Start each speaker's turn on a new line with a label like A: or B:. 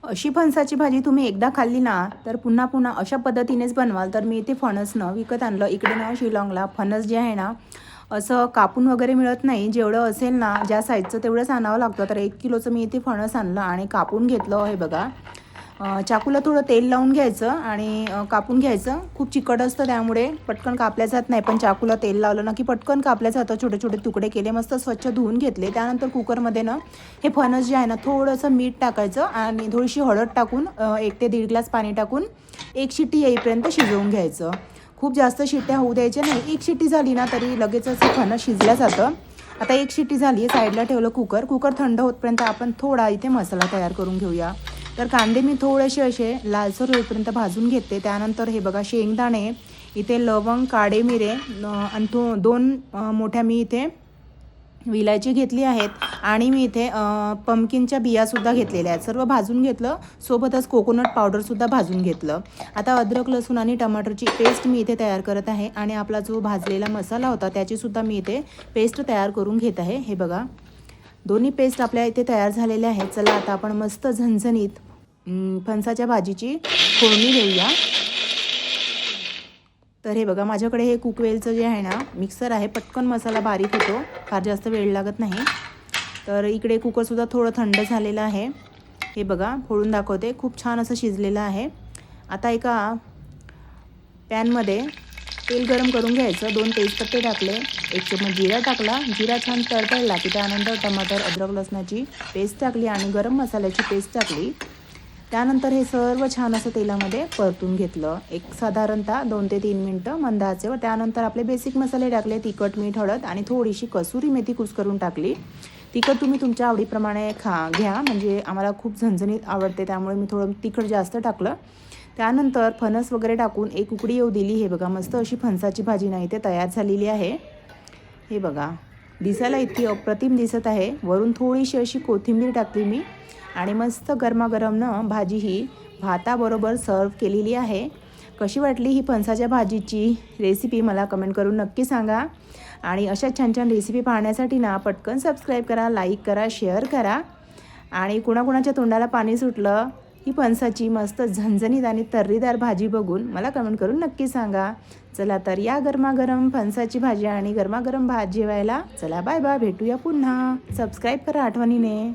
A: अशी फणसाची भाजी तुम्ही एकदा खाल्ली ना तर पुन्हा पुन्हा अशा पद्धतीनेच बनवाल. तर मी इथे फणसनं विकत आणलं. इकडे ना शिलाँगला फणस जे आहे ना असं कापून वगैरे मिळत नाही. जेवढं असेल ना ज्या साईजचं तेवढंच आणावं लागतं. तर 1 किलोचं मी इथे फणस आणलं आणि कापून घेतलं. हे बघा, चाकूला थोडं तेल लावून घ्यायचं आणि कापून घ्यायचं. खूप चिकट असतं त्यामुळे पटकन कापल्या जात नाही, पण चाकूला तेल लावलं ना की पटकन कापल्या जातं. छोटे छोटे तुकडे केले, मस्त स्वच्छ धुवून घेतले. त्यानंतर कुकरमध्ये ना हे फणस जे आहे ना थोडंसं मीठ टाकायचं आणि थोडीशी हळद टाकून 1 ते 1.5 ग्लास पाणी टाकून 1 शिट्टी येईपर्यंत शिजवून घ्यायचं. खूप जास्त शिट्ट्या होऊ द्यायच्या नाही. 1 शिट्टी झाली ना तरी लगेचच फणस शिजलं जातं. आता 1 शिट्टी झाली, साईडला ठेवलं कुकर थंड होतपर्यंत आपण थोडा इथे मसाला तयार करून घेऊया. तर कांदे मी थोडेसे असे लालसर होईपर्यंत भाजून घेते. त्यानंतर हे बघा शेंगदाणे, इथे लवंग, काळे मिरे आणि 2 मोठ्या मी इथे विलायची घेतली आहेत आणि मी इथे पंपकिनच्या बियासुद्धा घेतलेल्या आहेत. सर्व भाजून घेतलं. सोबतच कोकोनट पावडरसुद्धा भाजून घेतलं. आता अद्रक, लसूण आणि टमाटरची पेस्ट मी इथे तयार करत आहे आणि आपला जो भाजलेला मसाला होता त्याचीसुद्धा मी इथे पेस्ट तयार करून घेत आहे. हे बघा, दोन्ही पेस्ट आपल्या इथे तयार झालेल्या आहेत. चला आता आपण मस्त झणझणीत फणसाच्या भाजीची फोडणी देऊया. तर हे बघा, माझ्याकडे हे कुकवेलचं जे आहे ना मिक्सर आहे. पटकन मसाला बारीक होतो, फार जास्त वेळ लागत नाही. तर इकडे कुकरसुद्धा थोडं थंड झालेलं आहे. हे बघा, फोडून दाखवते. खूप छान असं शिजलेलं आहे. आता एका पॅनमध्ये तेल गरम करून घ्यायचं. 2 तेजपत्ते टाकले, 1 चमच जिरा टाकला. जिरा छान तडतडला की त्यानंतर टमाटर, अद्रक, लसणाची पेस्ट टाकली आणि गरम मसाल्याची पेस्ट टाकली. त्यानंतर हे सर्व छान असं तेलामध्ये परतून घेतलं. एक साधारणतः 2 ते 3 मिनटं मंद आचेवर. त्यानंतर आपले बेसिक मसाले टाकले, तिखट, मीठ, हळद आणि थोडीशी कसुरी मेथी कुस्करून टाकली. तिखट तुम्ही तुमच्या आवडीप्रमाणे घ्या, म्हणजे आम्हाला खूप झणझणीत आवडते त्यामुळे मी थोडं तिखट जास्त टाकलं. त्यानंतर फणस वगैरे टाकून एक उकडी येऊ दिली. हे बघा, मस्त अशी फणसाची भाजी ना इथे तयार झालेली आहे. हे बघा, दिसायला इतकी अप्रतिम दिसत आहे. वरून थोडीशी अशी कोथिंबीर टाकली मी आणि मस्त गरमागरमनं भाजी ही भाताबरोबर सर्व केलेली आहे. कशी वाटली ही फणसाच्या भाजीची रेसिपी मला कमेंट करून नक्की सांगा. आणि अशा छान छान रेसिपी पाहण्यासाठी ना पटकन सबस्क्राईब करा, लाईक करा, शेअर करा. आणि कुणाकुणाच्या तोंडाला पाणी सुटलं ही फणसाची मस्त झणझणीत आणि तर्रीदार भाजी बघून मला कमेंट करून नक्की सांगा. चला तर या गरमागरम फणसाची भाजी आणि गरमागरम भात जेवायला. चला बाय बाय, भेटूया पुन्हा. सबस्क्राईब करा आठवणीने.